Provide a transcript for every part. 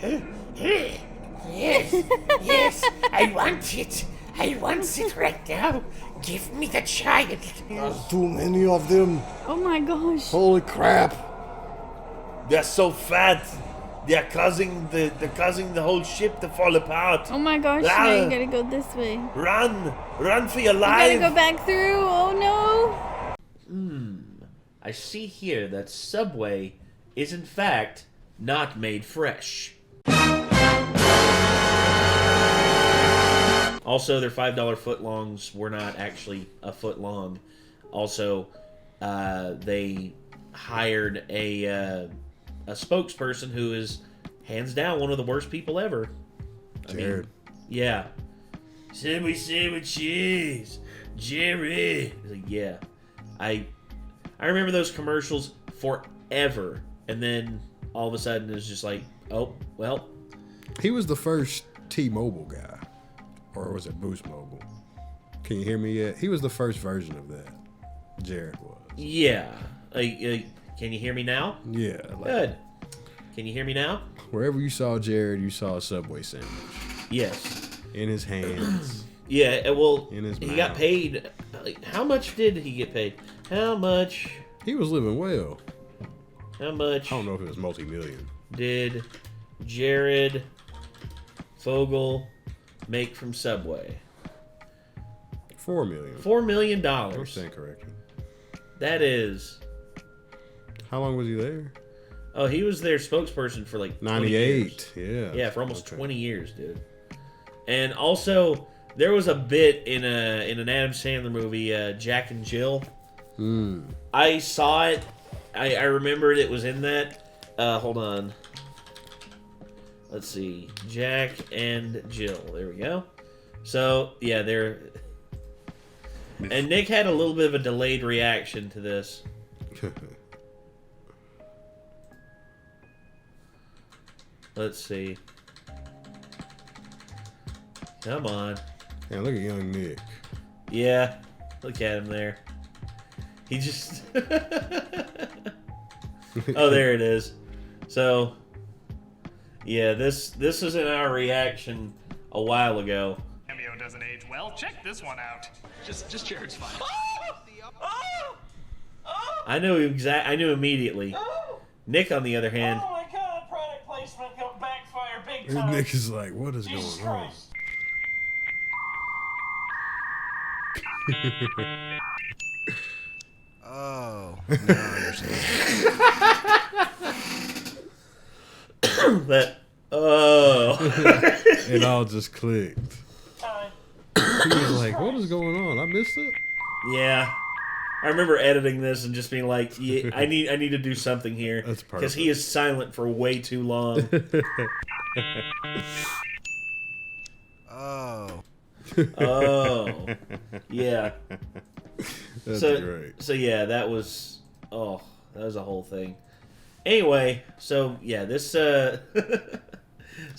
Yes, yes, I want it. I want it right now. Give me the child. There's too many of them. Oh my gosh. Holy crap. They're so fat. They're causing the whole ship to fall apart. Oh my gosh, Ah. no, you gotta go this way. Run for your You life. gotta go back through. Oh no. I see here that Subway is in fact not made fresh. Also, their $5 footlongs were not actually a foot long. Also, they hired a spokesperson who is hands down one of the worst people ever. Jared. Yeah. Subway sandwiches, Jared. Like, yeah, I remember those commercials forever, and then all of a sudden it's just like, oh well. He was the first T-Mobile guy. Or was it Boost Mobile? Can you hear me yet? He was the first version of that. Jared was. Yeah. Can you hear me now? Yeah. Good. Can you hear me now? Wherever you saw Jared, you saw a Subway sandwich. Yes. In his hands. Yeah, well, In his he mouth. got paid. How much did he get paid? How much? He was living well. How much I don't know if it was multi-million. did Jared Fogle make from Subway? $4 million. $4 million. I'm saying correctly. That is. How long was he there? Oh, he was their spokesperson for like 98. Yeah. Yeah, for almost Okay. 20 years, dude. And also, there was a bit in an Adam Sandler movie, Jack and Jill. I saw it. I remembered it was in that. Hold on. Let's see. Jack and Jill. There we go. So, yeah, they're... And Nick had a little bit of a delayed reaction to this. Let's see. Come on. Man, look at young Nick. Yeah. Look at him there. He just... Oh, there it is. So, yeah, this is in our reaction a while ago. Cameo doesn't age well. Check this one out. Just Jared's fine. I knew immediately. Nick, on the other hand, Oh my god, product placement got backfire big time. Nick is like, what is Jesus going on? Christ. Oh, now I understand. that... Oh. It all just clicked. Time. He was like, what is going on? I missed it? Yeah. I remember editing this and just being like, yeah, I need to do something here. That's Because he perfect. is silent for way too long. Oh. Oh. Yeah. That's so, great. So yeah, that was a whole thing. Anyway, so yeah, this so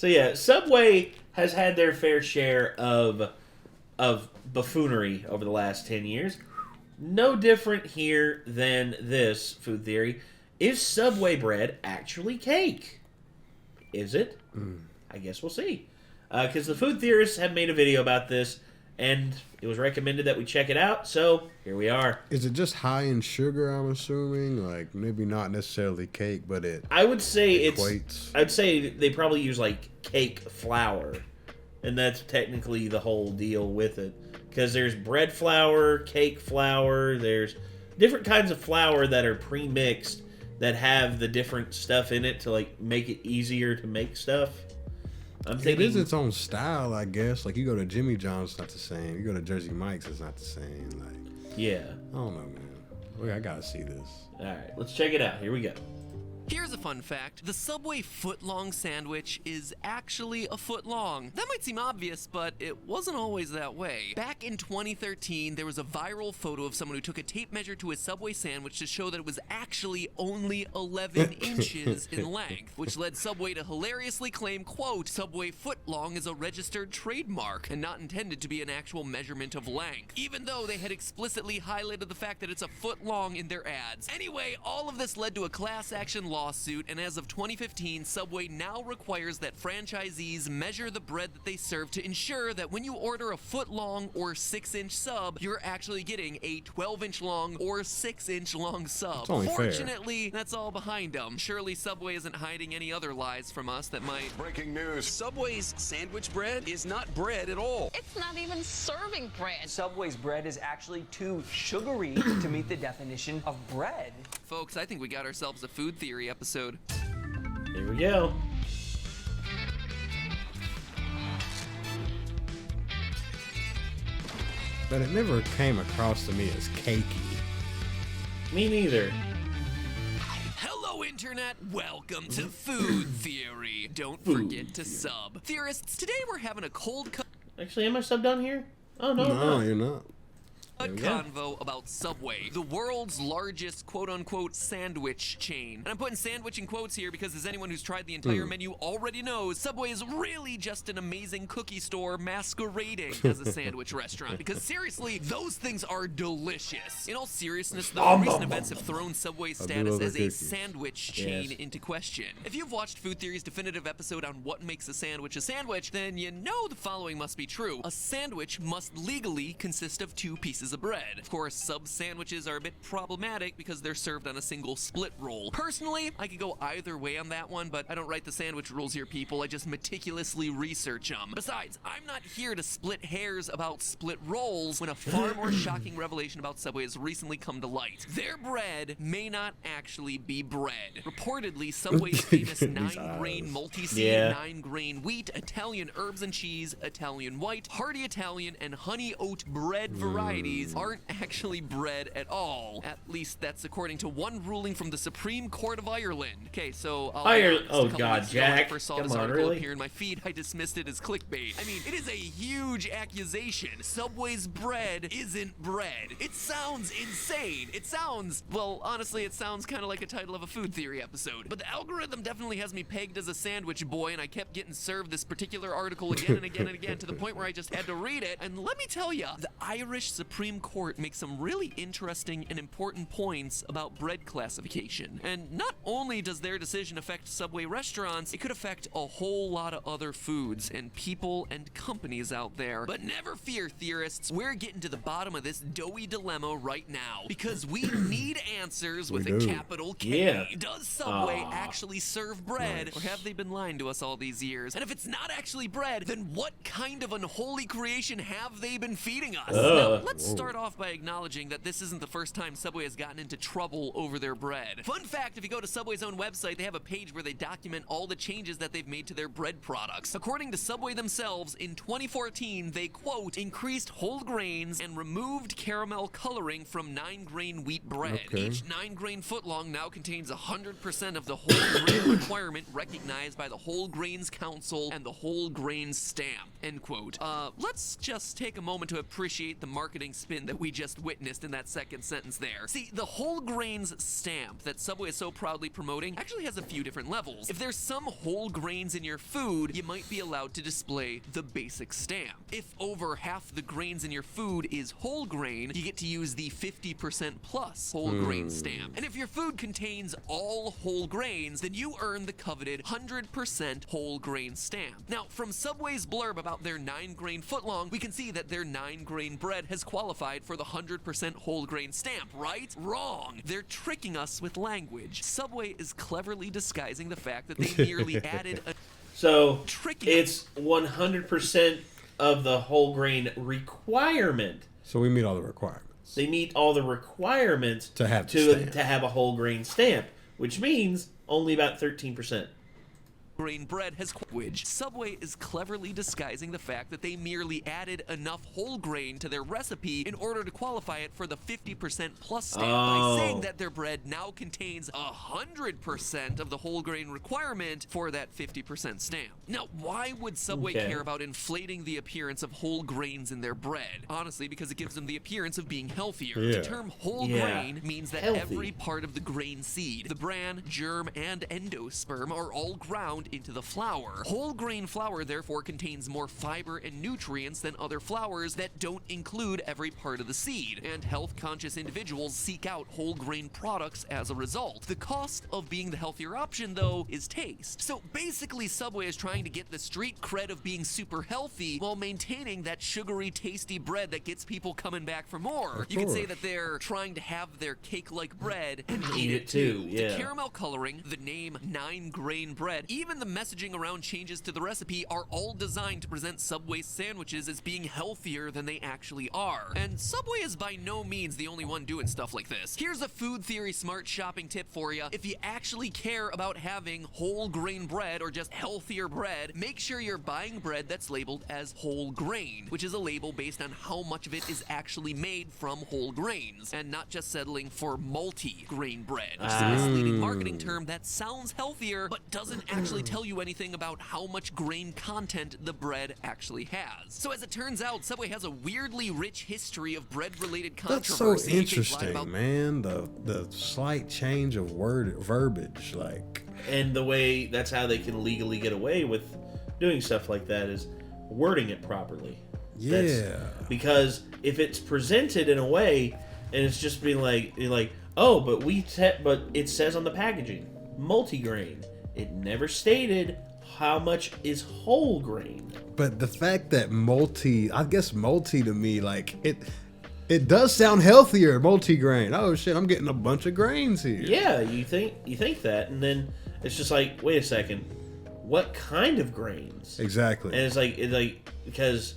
yeah, Subway has had their fair share of buffoonery over the last 10 years. No different here than this food theory. Is Subway bread actually cake? Is it? I guess we'll see. Because the food theorists have made a video about this, and it was recommended that we check it out, so here we are. Is it just high in sugar, I'm assuming? Like, maybe not necessarily cake, but it I would say equates. I'd say they probably use like cake flour, and that's technically the whole deal with it. Because there's bread flour, cake flour, there's different kinds of flour that are pre-mixed that have the different stuff in it to like make it easier to make stuff. I'm It thinking is its own style, I guess. Like, you go to Jimmy John's, it's not the same. You go to Jersey Mike's, it's not the same. Like, yeah. I don't know, man. Look, I gotta see this. All right, let's check it out. Here we go. Here's a fun fact. The Subway footlong sandwich is actually a foot long. That might seem obvious, but it wasn't always that way. Back in 2013, there was a viral photo of someone who took a tape measure to a Subway sandwich to show that it was actually only 11 inches in length, which led Subway to hilariously claim, quote, Subway footlong is a registered trademark and not intended to be an actual measurement of length, even though they had explicitly highlighted the fact that it's a foot long in their ads. Anyway, all of this led to a class action lawsuit lawsuit, and as of 2015, Subway now requires that franchisees measure the bread that they serve to ensure that when you order a foot-long or 6-inch sub, you're actually getting a 12-inch long or 6-inch long sub. That's only fair. Fortunately, that's all behind them. Surely Subway isn't hiding any other lies from us that might... Breaking news. Subway's sandwich bread is not bread at all. It's not even serving bread. Subway's bread is actually too sugary to meet the definition of bread. Folks, I think we got ourselves a food theory episode. Here we go. But it never came across to me as cakey. Me neither. Hello, Internet. Welcome to Food Theory. Don't forget to sub. Theorists, today we're having a cold cut Actually, am I subbed down here? Oh, no, No, you're not. convo about Subway, the world's largest quote-unquote sandwich chain. And I'm putting sandwich in quotes here because as anyone who's tried the entire menu already knows, Subway is really just an amazing cookie store masquerading as a sandwich restaurant. Because seriously, those things are delicious. In all seriousness, though, recent events have thrown Subway's status as a sandwich chain into question. If you've watched Food Theory's definitive episode on what makes a sandwich, then you know the following must be true. A sandwich must legally consist of 2 pieces of bread. Of course, sub sandwiches are a bit problematic because they're served on a single split roll. Personally, I could go either way on that one, but I don't write the sandwich rules here, people. I just meticulously research them. Besides, I'm not here to split hairs about split rolls when a far more shocking revelation about Subway has recently come to light. Their bread may not actually be bread. Reportedly, Subway's famous 9-grain multi-seed, 9-grain wheat, Italian herbs and cheese, Italian white, hearty Italian, and honey oat bread varieties aren't actually bread at all. At least that's according to one ruling from the Supreme Court of Ireland. Okay, so Ireland. Oh God, God, Jack! I first saw Come this on, article really? appear in my feed, I dismissed it as clickbait. I mean, it is a huge accusation. Subway's bread isn't bread. It sounds insane. It sounds, well, honestly, it sounds kind of like a title of a Food Theory episode. But the algorithm definitely has me pegged as a sandwich boy, and I kept getting served this particular article again and again and again to the point where I just had to read it. And let me tell you, the Irish Supreme Court makes some really interesting and important points about bread classification. And not only does their decision affect Subway restaurants, it could affect a whole lot of other foods and people and companies out there. But never fear, theorists, we're getting to the bottom of this doughy dilemma right now because we need answers with a capital K. Yeah. Does Subway actually serve bread, or have they been lying to us all these years? And if it's not actually bread, then what kind of unholy creation have they been feeding us? Now, let's start off by acknowledging that this isn't the first time Subway has gotten into trouble over their bread. Fun fact, if you go to Subway's own website, they have a page where they document all the changes that they've made to their bread products. According to Subway themselves, in 2014, they, quote, increased whole grains and removed caramel coloring from 9-grain wheat bread. Each 9-grain footlong now contains 100% of the whole grain requirement recognized by the Whole Grains Council and the Whole Grains Stamp, end quote. Let's just take a moment to appreciate the marketing spin that we just witnessed in that second sentence there. See, the Whole Grains Stamp that Subway is so proudly promoting actually has a few different levels. If there's some whole grains in your food, you might be allowed to display the basic stamp. If over half the grains in your food is whole grain, you get to use the 50% plus whole grain stamp. And if your food contains all whole grains, then you earn the coveted 100% whole grain stamp. Now, from Subway's blurb about their 9-grain footlong, we can see that their 9-grain bread has qualified for the 100% whole grain stamp, right? Wrong. They're tricking us with language. Subway is cleverly disguising the fact that they merely added a So it's 100% of the whole grain requirement. So we meet all the requirements. They meet all the requirements to have to have a whole grain stamp, which means only about 13%. Grain bread has which Subway is cleverly disguising the fact that they merely added enough whole grain to their recipe in order to qualify it for the 50% plus stamp by saying that their bread now contains 100% of the whole grain requirement for that 50% stamp. Now, why would Subway care about inflating the appearance of whole grains in their bread? Honestly, because it gives them the appearance of being healthier. The term whole grain means that every part of the grain seed, the bran, germ, and endosperm are all ground into the flour. Whole grain flour therefore contains more fiber and nutrients than other flours that don't include every part of the seed, and health-conscious individuals seek out whole grain products as a result. The cost of being the healthier option, though, is taste. So basically, Subway is trying to get the street cred of being super healthy while maintaining that sugary, tasty bread that gets people coming back for more. You could say that they're trying to have their cake-like bread and eat it too. Yeah. The caramel coloring, the name 9-grain bread, even the messaging around changes to the recipe are all designed to present Subway sandwiches as being healthier than they actually are. And Subway is by no means the only one doing stuff like this. Here's a food theory smart shopping tip for you. If you actually care about having whole grain bread or just healthier bread, make sure you're buying bread that's labeled as whole grain, which is a label based on how much of it is actually made from whole grains, and not just settling for multi-grain bread, which is a misleading marketing term that sounds healthier but doesn't actually tell you anything about how much grain content the bread actually has. So as it turns out, Subway has a weirdly rich history of bread-related controversy. That's so interesting, man. The slight change of verbiage, like, and the way that's how they can legally get away with doing stuff like that is wording it properly. Because if it's presented in a way and it's just being like, oh, but it says on the packaging multigrain. It never stated how much is whole grain. But the fact that multi to me, like, it does sound healthier, multi-grain. Oh shit, I'm getting a bunch of grains here. Yeah, you think that, and then it's just like, wait a second, what kind of grains? Exactly. And it's like because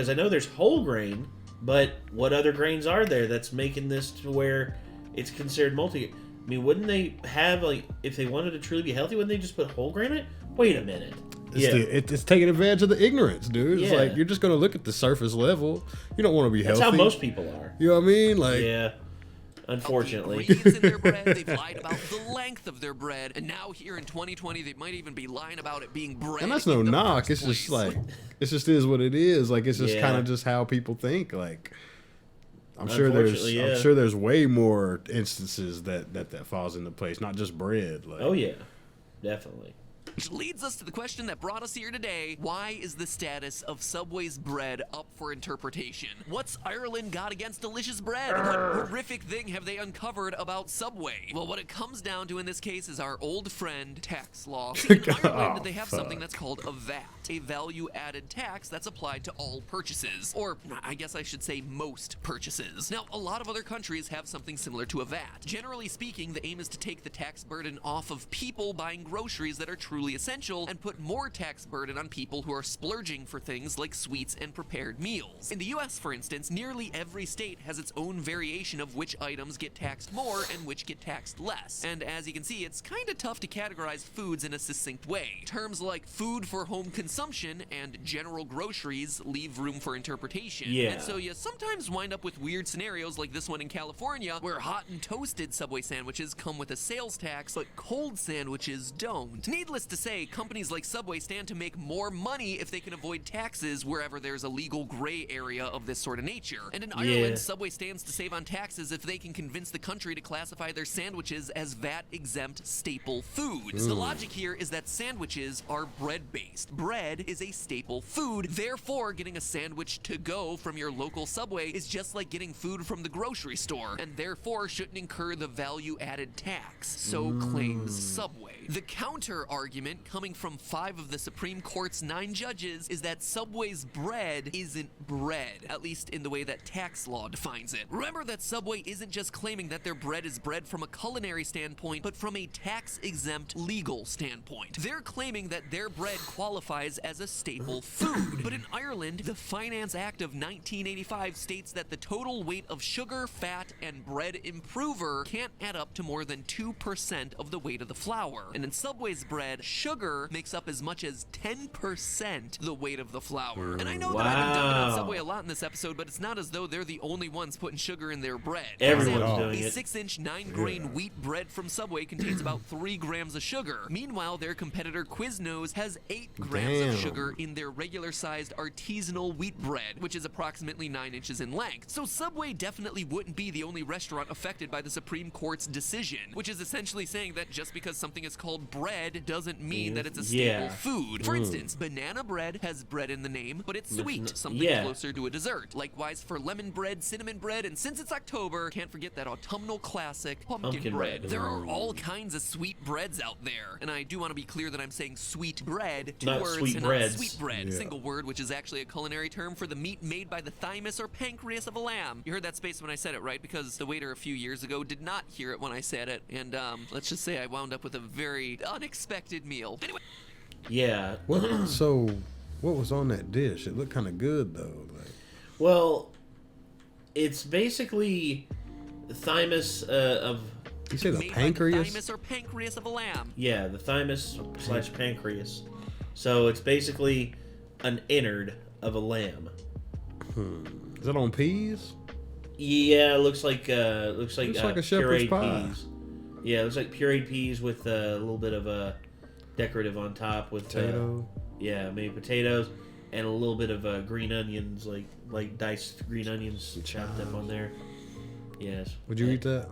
I know there's whole grain, but what other grains are there that's making this to where it's considered multi? I mean, wouldn't they have, like, if they wanted to truly be healthy, wouldn't they just put whole grain in it? Wait a minute. It's taking advantage of the ignorance, dude. It's like, you're just going to look at the surface level. You don't want to be healthy. That's how most people are. You know what I mean? Like, yeah. Unfortunately. Ingredients in their bread, they've lied about the length of their bread, and now here in 2020, they might even be lying about it being bread. And that's no knock. It's just like, it just is what it is. Like, it's just kind of just how people think. Like, I'm sure there's way more instances that falls into place, not just bread. Like, oh yeah, definitely. Which leads us to the question that brought us here today. Why is the status of Subway's bread up for interpretation? What's Ireland got against delicious bread? What horrific thing have they uncovered about Subway? Well, what it comes down to in this case is our old friend, tax law. See, in Ireland, they have something that's called a VAT, a value-added tax that's applied to all purchases. Or, I guess I should say most purchases. Now, a lot of other countries have something similar to a VAT. Generally speaking, the aim is to take the tax burden off of people buying groceries that are truly essential and put more tax burden on people who are splurging for things like sweets and prepared meals. In the US, for instance, nearly every state has its own variation of which items get taxed more and which get taxed less. And as you can see, it's kind of tough to categorize foods in a succinct way. Terms like food for home consumption and general groceries leave room for interpretation. Yeah. And so you sometimes wind up with weird scenarios like this one in California, where hot and toasted Subway sandwiches come with a sales tax, but cold sandwiches don't. Needless to say, companies like Subway stand to make more money if they can avoid taxes wherever there's a legal gray area of this sort of nature. And in Ireland, Subway stands to save on taxes if they can convince the country to classify their sandwiches as VAT-exempt staple foods. The logic here is that sandwiches are bread-based. Bread is a staple food, therefore getting a sandwich to go from your local Subway is just like getting food from the grocery store, and therefore shouldn't incur the value-added tax, so claims Subway. The counter-argument coming from 5 of the Supreme Court's 9 judges is that Subway's bread isn't bread, at least in the way that tax law defines it. Remember that Subway isn't just claiming that their bread is bread from a culinary standpoint, but from a tax-exempt legal standpoint. They're claiming that their bread qualifies as a staple food. But in Ireland, the Finance Act of 1985 states that the total weight of sugar, fat, and bread improver can't add up to more than 2% of the weight of the flour. And in Subway's bread, sugar makes up as much as 10% the weight of the flour. And I know that I've been dumping on Subway a lot in this episode, but it's not as though they're the only ones putting sugar in their bread. Everyone's doing a it. 6-inch 9-grain wheat bread from Subway contains about 3 grams of sugar. Meanwhile, their competitor Quiznos has 8 grams of sugar in their regular-sized artisanal wheat bread, which is approximately 9 inches in length. So Subway definitely wouldn't be the only restaurant affected by the Supreme Court's decision, which is essentially saying that just because something is called so-called bread doesn't mean that it's a staple food. For instance, banana bread has bread in the name, but it's sweet, something closer to a dessert. Likewise for lemon bread, cinnamon bread, and since it's October, can't forget that autumnal classic, pumpkin bread. There are all kinds of sweet breads out there, and I do want to be clear that I'm saying sweet bread, two not words, sweet and breads. not sweet bread, single word, which is actually a culinary term for the meat made by the thymus or pancreas of a lamb. You heard that space when I said it, right? Because the waiter a few years ago did not hear it when I said it, and let's just say I wound up with a very unexpected meal. Anyway. Yeah. So, what was on that dish? It looked kind of good, though. Well, it's basically the thymus of... You say the pancreas? The thymus or pancreas of a lamb. Yeah, the thymus / pancreas. So it's basically an innard of a lamb. Is that on peas? Yeah, it looks like like a shepherd's pureed pie. peas. Yeah, it looks like pureed peas with a little bit of a decorative on top with potato. Maybe potatoes and a little bit of green onions, like diced green onions chopped up on there. Yes. Would you eat that?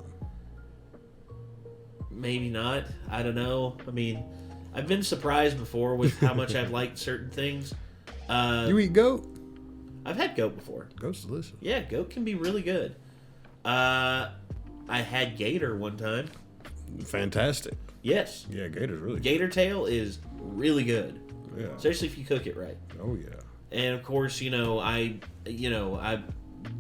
Maybe not. I don't know. I mean, I've been surprised before with how much I've liked certain things. You eat goat? I've had goat before. Goat's delicious. Yeah, goat can be really good. I had gator one time. Fantastic. Yes. Yeah, gator's really good. Gator tail is really good. Yeah. Especially if you cook it right. Oh yeah. And of course, I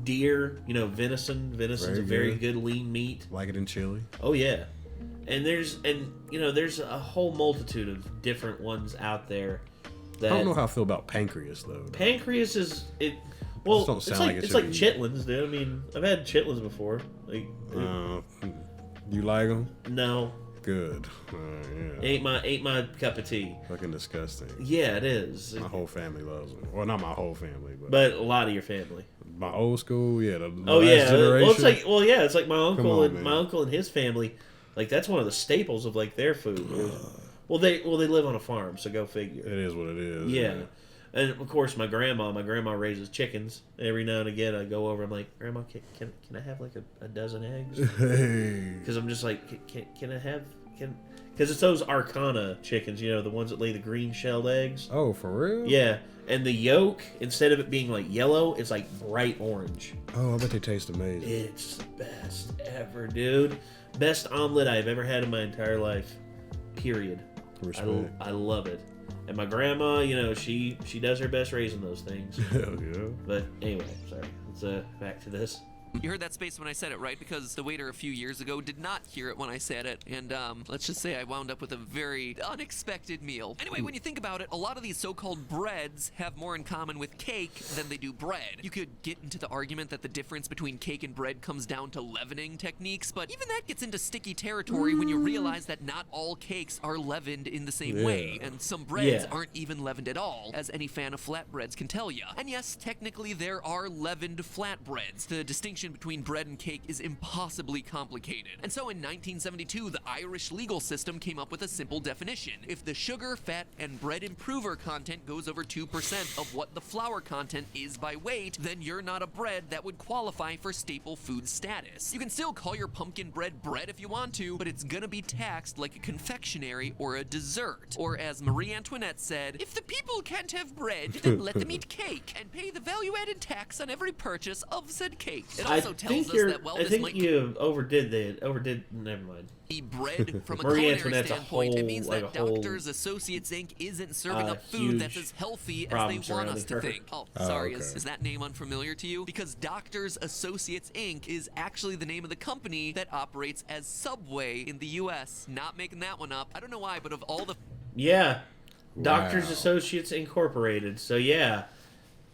deer, venison. Venison's a very good lean meat. Like it in chili. Oh yeah. And there's a whole multitude of different ones out there. That I don't know how I feel about pancreas though. Pancreas is it. Well, don't sound like it's like chitlins, dude. I mean, I've had chitlins before. You like them? No. Good. Ain't my cup of tea. Fucking disgusting. Yeah, it is. My whole family loves them. Well, not my whole family, but a lot of your family. My old school, yeah. The oh last yeah. generation. It's like my uncle my uncle and his family. Like that's one of the staples of like their food. Well, they live on a farm, so go figure. It is what it is. Yeah. And of course, my grandma raises chickens. Every now and again, I go over. I'm like, Grandma, can I have like a dozen eggs? Because I'm just like, can I have because it's those Arcana chickens, the ones that lay the green shelled eggs. Oh, for real? Yeah. And the yolk, instead of it being like yellow, it's like bright orange. Oh, I bet they taste amazing. It's the best ever, dude. Best omelet I've ever had in my entire life. Period. Respect. I love it. And my grandma, she does her best raising those things. Hell yeah. But anyway, sorry. Let's back to this. You heard that space when I said it, right? Because the waiter a few years ago did not hear it when I said it, and let's just say I wound up with a very unexpected meal. Anyway, when you think about it, a lot of these so-called breads have more in common with cake than they do bread. You could get into the argument that the difference between cake and bread comes down to leavening techniques, but even that gets into sticky territory when you realize that not all cakes are leavened in the same way, and some breads aren't even leavened at all, as any fan of flatbreads can tell you. And yes, technically there are leavened flatbreads. The distinction between bread and cake is impossibly complicated. And so in 1972, the Irish legal system came up with a simple definition. If the sugar, fat, and bread improver content goes over 2% of what the flour content is by weight, then you're not a bread that would qualify for staple food status. You can still call your pumpkin bread bread if you want to, but it's gonna be taxed like a confectionery or a dessert. Or as Marie Antoinette said, if the people can't have bread, then let them eat cake and pay the value-added tax on every purchase of said cake. It also tells us that, well, this might you overdid. Never mind. Be bread from a culinary standpoint. It means that Doctors Associates Inc. isn't serving up food that's as healthy as they want us to think. Oh, sorry. Okay. Is that name unfamiliar to you? Because Doctors Associates Inc. is actually the name of the company that operates as Subway in the U.S. Not making that one up. I don't know why, but of all the... Yeah. Doctors Associates Incorporated. So yeah,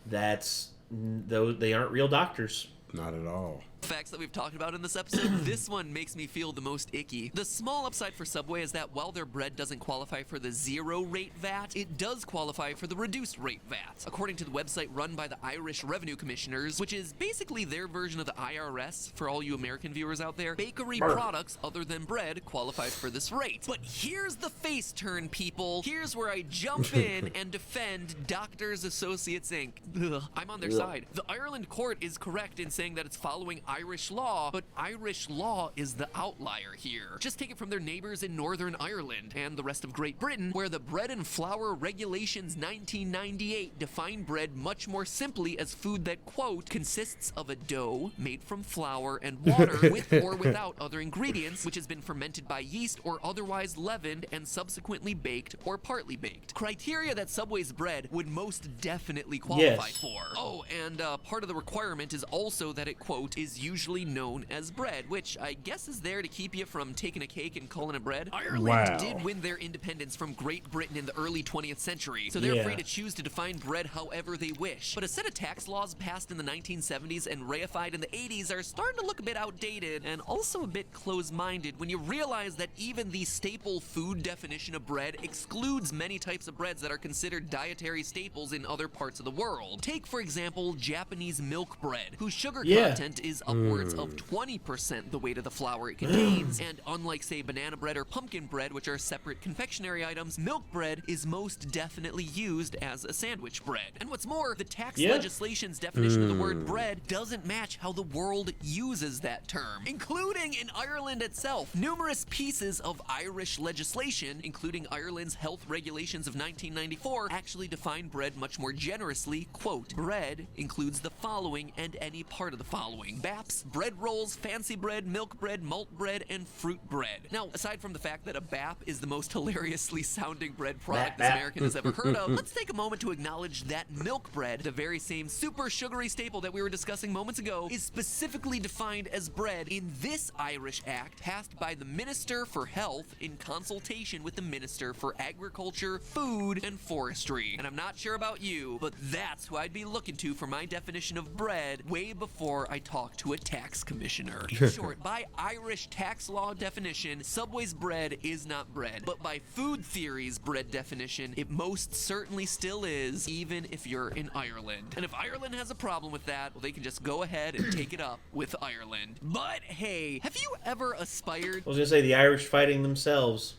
they aren't real doctors. Not at all. Facts that we've talked about in this episode, this one makes me feel the most icky. The small upside for Subway is that while their bread doesn't qualify for the 0 rate VAT, it does qualify for the reduced rate VAT. According to the website run by the Irish Revenue Commissioners, which is basically their version of the IRS for all you American viewers out there, bakery products other than bread qualify for this rate. But here's the face turn, people. Here's where I jump in and defend Doctors Associates Inc. Ugh, I'm on their side. The Ireland court is correct in saying that it's following Irish law, but Irish law is the outlier here. Just take it from their neighbors in Northern Ireland and the rest of Great Britain, where the Bread and Flour Regulations 1998 define bread much more simply as food that, quote, consists of a dough made from flour and water with or without other ingredients, which has been fermented by yeast or otherwise leavened and subsequently baked or partly baked. Criteria that Subway's bread would most definitely qualify for. Oh, and part of the requirement is also that it, quote, is usually known as bread, which I guess is there to keep you from taking a cake and calling it bread. Ireland did win their independence from Great Britain in the early 20th century, so they're free to choose to define bread however they wish. But a set of tax laws passed in the 1970s and reified in the 80s are starting to look a bit outdated and also a bit close-minded when you realize that even the staple food definition of bread excludes many types of breads that are considered dietary staples in other parts of the world. Take, for example, Japanese milk bread, whose sugar content is upwards of 20% the weight of the flour it contains, and unlike, say, banana bread or pumpkin bread, which are separate confectionery items, milk bread is most definitely used as a sandwich bread. And what's more, the tax legislation's definition of the word bread doesn't match how the world uses that term, including in Ireland itself. Numerous pieces of Irish legislation, including Ireland's health regulations of 1994, actually define bread much more generously. Quote, bread includes the following and any part of the following: baps, bread rolls, fancy bread, milk bread, malt bread, and fruit bread. Now, aside from the fact that a bap is the most hilariously sounding bread product this American has ever heard of, let's take a moment to acknowledge that milk bread, the very same super sugary staple that we were discussing moments ago, is specifically defined as bread in this Irish Act passed by the Minister for Health in consultation with the Minister for Agriculture, Food, and Forestry. And I'm not sure about you, but that's who I'd be looking to for my definition of bread way before I talk to a tax commissioner. In short, by Irish tax law definition, Subway's bread is not bread, but by food theory's bread definition, it most certainly still is, even if you're in Ireland. And if Ireland has a problem with that, well, they can just go ahead and take it up with Ireland. But hey, have you ever aspired? I was gonna say the Irish fighting themselves.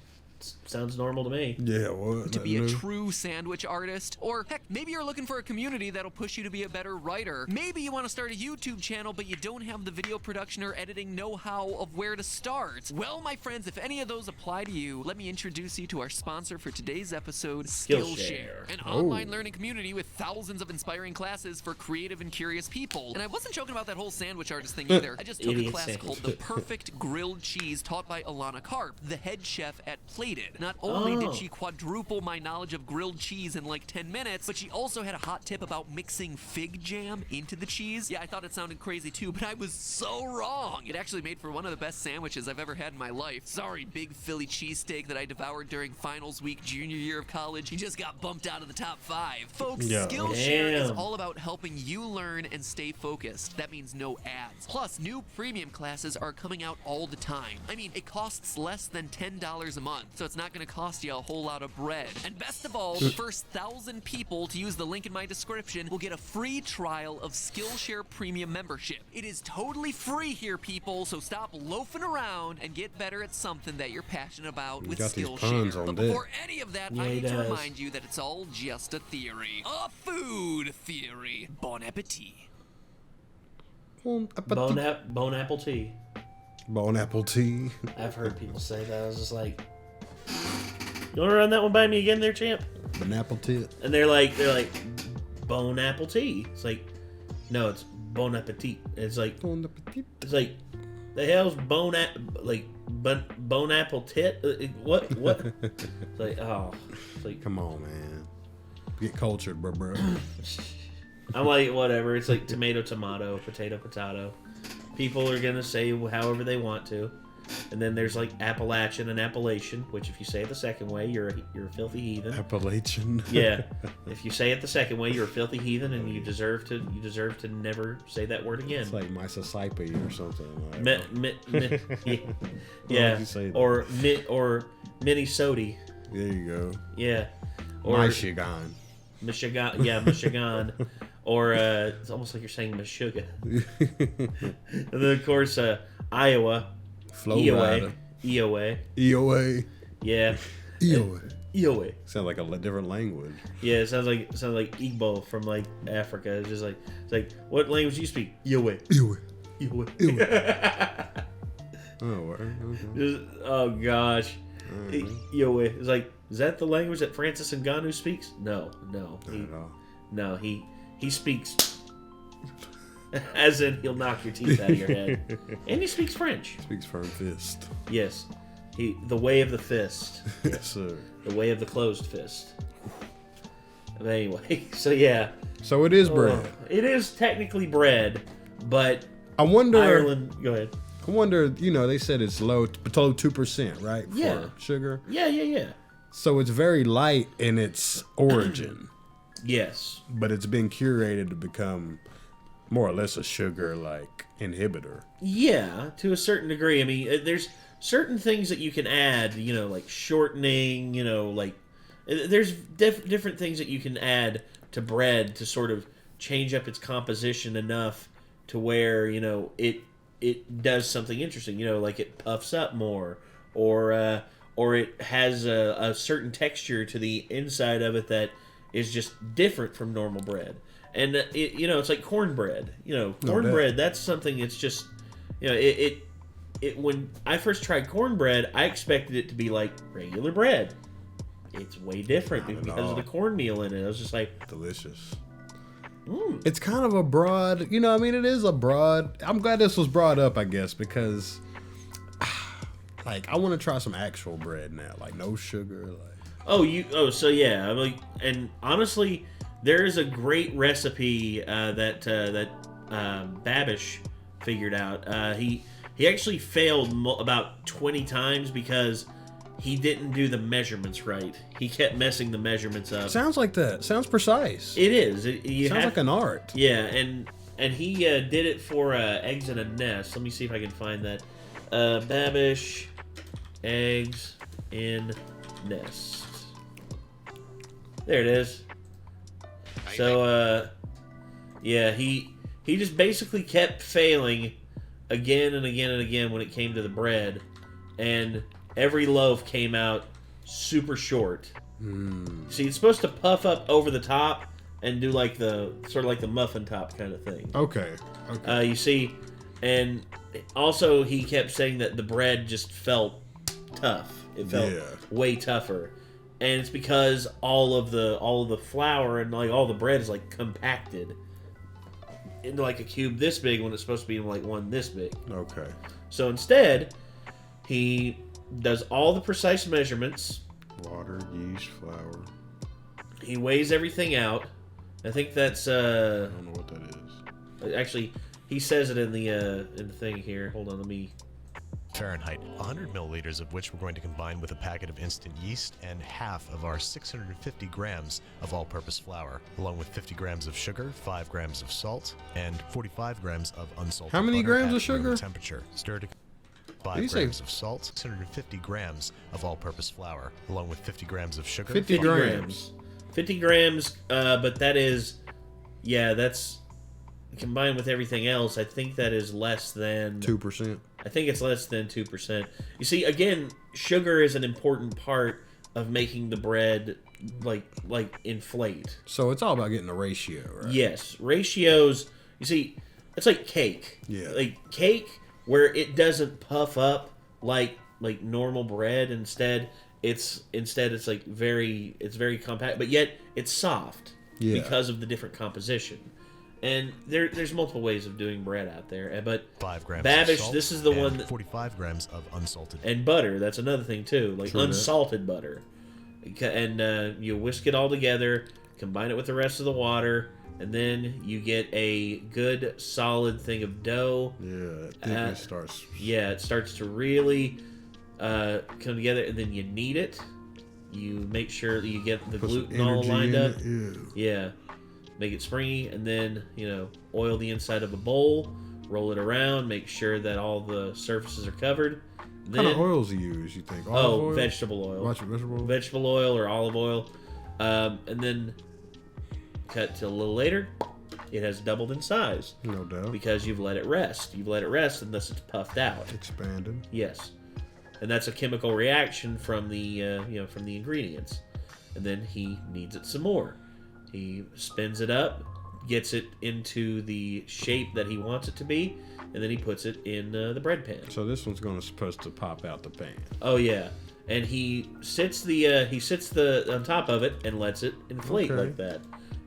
Sounds normal to me. Yeah, what? To be a true sandwich artist? Or heck, maybe you're looking for a community that'll push you to be a better writer. Maybe you want to start a YouTube channel, but you don't have the video production or editing know-how of where to start. Well, my friends, if any of those apply to you, let me introduce you to our sponsor for today's episode, Skillshare, an online learning community with thousands of inspiring classes for creative and curious people. And I wasn't joking about that whole sandwich artist thing either. I just took a class called The Perfect Grilled Cheese, taught by Alana Karp, the head chef at Plated. Not only did she quadruple my knowledge of grilled cheese in like 10 minutes, but she also had a hot tip about mixing fig jam into the cheese. Yeah, I thought it sounded crazy too, but I was so wrong. It actually made for one of the best sandwiches I've ever had in my life. Sorry, big Philly cheesesteak that I devoured during finals week junior year of college. You just got bumped out of the top 5. Folks, Skillshare is all about helping you learn and stay focused. That means no ads. Plus, new premium classes are coming out all the time. I mean, it costs less than $10 a month, so it's not going to cost you a whole lot of bread. And best of all, the first 1,000 people to use the link in my description will get a free trial of Skillshare Premium membership. It is totally free here, people, so stop loafing around and get better at something that you're passionate about with Skillshare. But before any of that, I need to remind you that it's all just a theory. A food theory. Bon appetit. Bone apple tea. Bon apple tea. I've heard people say that. I was just like, you want to run that one by me again there, champ? Bon apple tea. And they're like, bone apple tea. It's like, no, it's bon appetit. It's like, bon appetit. It's like, the hell's bone apple tit? What? It's like, oh. It's like, come on, man. Get cultured, bro. I'm like, whatever. It's like tomato, potato. People are going to say however they want to. And then there's like Appalachian and Appalachian, which if you say it the second way, you're a filthy heathen. Appalachian. Yeah. If you say it the second way, you're a filthy heathen, and you deserve to never say that word again. It's like Mississippi or something. Yeah. Or Minnesota. There you go. Yeah. Or Michigan. Yeah, Michigan. Or it's almost like you're saying Meshuggah. And then of course Iowa. EOA. EOA. Yeah. EOA. Sounds like a different language. Yeah, it sounds like Igbo from like Africa. It's just like, it's like, what language do you speak? EOA. Oh gosh. It's like, is that the language that Francis Ngannou speaks? No. He speaks as in he'll knock your teeth out of your head. And he speaks French. Speaks firm fist. Yes. The way of the fist. Yes, sir. The way of the closed fist. But anyway, so yeah. So it is bread. It is technically bread, but I wonder. Ireland. Go ahead. I wonder. They said it's below 2%, right? Yeah. For sugar. Yeah. So it's very light in its origin. Yes. But it's been curated to become more or less a sugar inhibitor. Yeah, to a certain degree. I mean, there's certain things that you can add. Like shortening. There's different things that you can add to bread to sort of change up its composition enough to where it does something interesting. Like it puffs up more, or it has a certain texture to the inside of it that is just different from normal bread. And it's like cornbread. Cornbread. That's something that's just when I first tried cornbread, I expected it to be like regular bread. It's way different because of the cornmeal in it. I was just like, delicious. It's kind of a broad, it is a broad. I'm glad this was brought up, I guess, because I want to try some actual bread now, no sugar. So yeah. And honestly, there is a great recipe that Babish figured out. He actually failed about 20 times because he didn't do the measurements right. He kept messing the measurements up. Sounds like that. Sounds precise. It is. Sounds like an art. Yeah, and he did it for eggs in a nest. Let me see if I can find that. Babish, eggs in nest. There it is. So, he just basically kept failing again and again and again when it came to the bread, and every loaf came out super short. See, it's supposed to puff up over the top and do the muffin top kind of thing. Okay. You see, and also he kept saying that the bread just felt tough. It felt way tougher, and it's because all of the flour and all the bread is compacted into a cube this big when it's supposed to be one this big. Okay. So instead, he does all the precise measurements. Water, yeast, flour. He weighs everything out. I think that's I don't know what that is. Actually, he says it in the thing here. Hold on, let me. Fahrenheit, 100 milliliters of which we're going to combine with a packet of instant yeast and half of our 650 grams of all-purpose flour, along with 50 grams of sugar, 5 grams of salt, and 45 grams of unsalted butter. How many grams at of sugar? room temperature. Stir to 5 grams of salt, 650 grams of all-purpose flour, along with 50 grams of sugar. 50 grams. 50 grams, but that is, that's combined with everything else. I think that is less than 2%. I think it's less than 2%. You see, again, sugar is an important part of making the bread inflate. So it's all about getting a ratio, right? Yes, ratios. You see, it's like cake. Yeah. Like cake, where it doesn't puff up like normal bread. Instead it's very compact, but yet it's soft because of the different composition. And there's multiple ways of doing bread out there, but 5 grams Babish, of salt, this is the one that 45 grams of unsalted and butter. That's another thing too, unsalted butter. And you whisk it all together, combine it with the rest of the water, and then you get a good solid thing of dough. Yeah, it starts. Yeah, it starts to really come together, and then you knead it. You make sure that you get the gluten all lined up. Yeah. Make it springy, and then, oil the inside of a bowl, roll it around, make sure that all the surfaces are covered. What kind of oils you use, you think? Olive oil? Vegetable oil. Vegetable oil or olive oil. And then cut to a little later, it has doubled in size. No doubt. Because you've let it rest. You've let it rest, and thus it's puffed out. Expanded. Yes. And that's a chemical reaction from the ingredients. And then he kneads it some more. He spins it up, gets it into the shape that he wants it to be, and then he puts it in the bread pan. So this one's supposed to pop out the pan. Oh yeah, and he sits the on top of it and lets it inflate like that.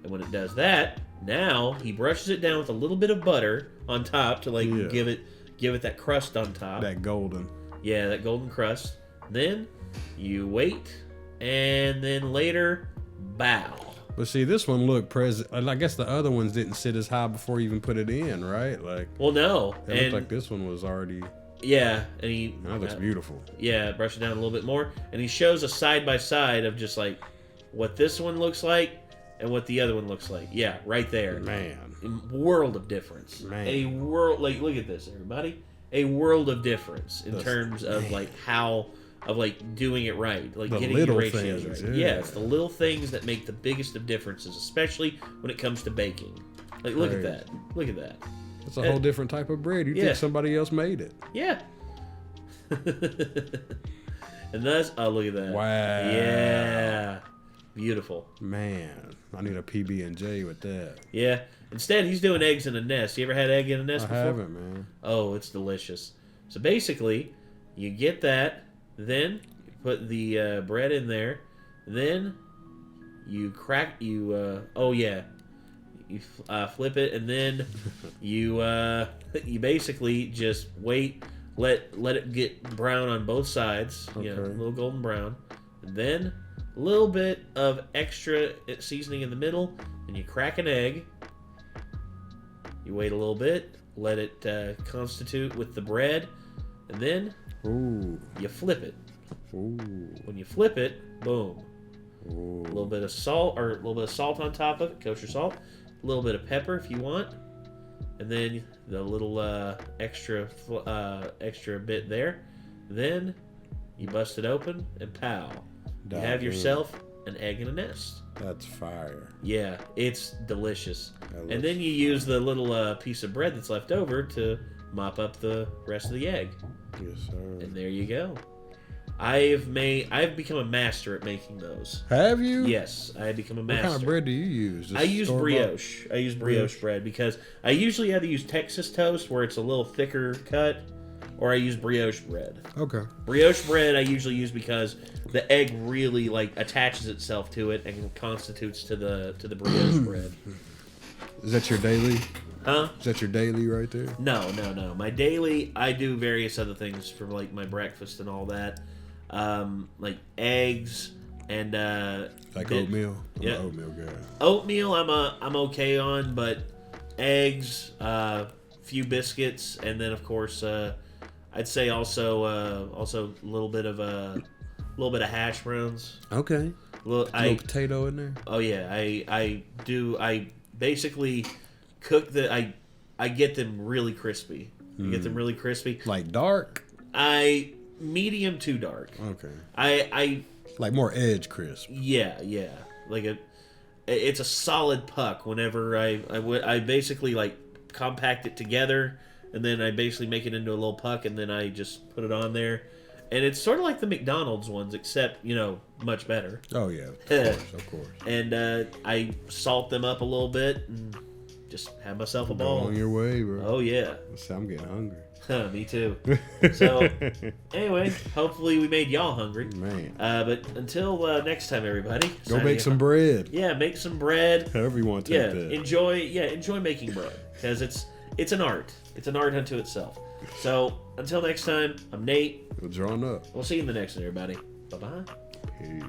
And when it does that, now he brushes it down with a little bit of butter on top to give it that crust on top. That golden. Yeah, that golden crust. Then you wait, and then later, bow. But see, this one looked I guess the other ones didn't sit as high before you even put it in, right? Like. Well, no. It looked like this one was already. Yeah, and that looks beautiful. Yeah, brush it down a little bit more, and he shows a side by side of just like what this one looks like and what the other one looks like. Yeah, right there. Man, world of difference. Man, a world look at this, everybody. A world of difference in terms of doing it right, like the getting your little ratios things, right. Yeah, it's the little things that make the biggest of differences, especially when it comes to baking. Like, look at that. Look at that. It's a whole different type of bread. You think somebody else made it? Yeah. And thus, oh, look at that. Wow. Yeah. Beautiful. Man, I need a PB&J with that. Yeah. Instead, he's doing eggs in a nest. You ever had egg in a nest before? I haven't, man. Oh, it's delicious. So basically, you get that, then you put the bread in there, then you you flip it, and then you basically just wait, let it get brown on both sides, a little golden brown, and then a little bit of extra seasoning in the middle, and you crack an egg. You wait a little bit, let it constitute with the bread, and then you flip it. When you flip it, boom. A little bit of salt on top of it, kosher salt. A little bit of pepper if you want, and then the little extra bit there. Then you bust it open, and pow, you have yourself an egg in a nest. That's fire. Yeah, it's delicious. And then you use the little piece of bread that's left over to mop up the rest of the egg. Yes, sir. And there you go. I've become a master at making those. Have you? Yes, I have become a master. What kind of bread do you use? I use brioche. I use brioche bread because I usually either use Texas toast where it's a little thicker cut, or I use brioche bread. Okay. Brioche bread I usually use because the egg really attaches itself to it and constitutes to the brioche bread. Is that your daily? Huh? Is that your daily right there? No. My daily, I do various other things for my breakfast and all that. Like eggs and oatmeal. Yeah, oatmeal guy. Oatmeal, I'm okay on, but eggs, few biscuits, and then of course I'd say also a little bit of hash browns. Okay. Little potato in there. Oh yeah, I basically cook I get them really crispy. I get them really crispy. Like dark. Medium to dark. Okay. I like more edge crisp. Yeah. It's a solid puck. Whenever I basically compact it together, and then I basically make it into a little puck, and then I just put it on there, and it's sort of like the McDonald's ones, except much better. Oh yeah, of course. And I salt them up a little bit, and just have myself a ball. Go on your way, bro. Oh yeah. I'm getting hungry. Me too. So, anyway, hopefully we made y'all hungry. Man. But until next time, everybody. Go make some bread. Yeah, make some bread. However you want to. Enjoy making bread because it's an art. It's an art unto itself. So until next time, I'm Nate. We're drawn up. We'll see you in the next one, everybody. Bye bye. Peace.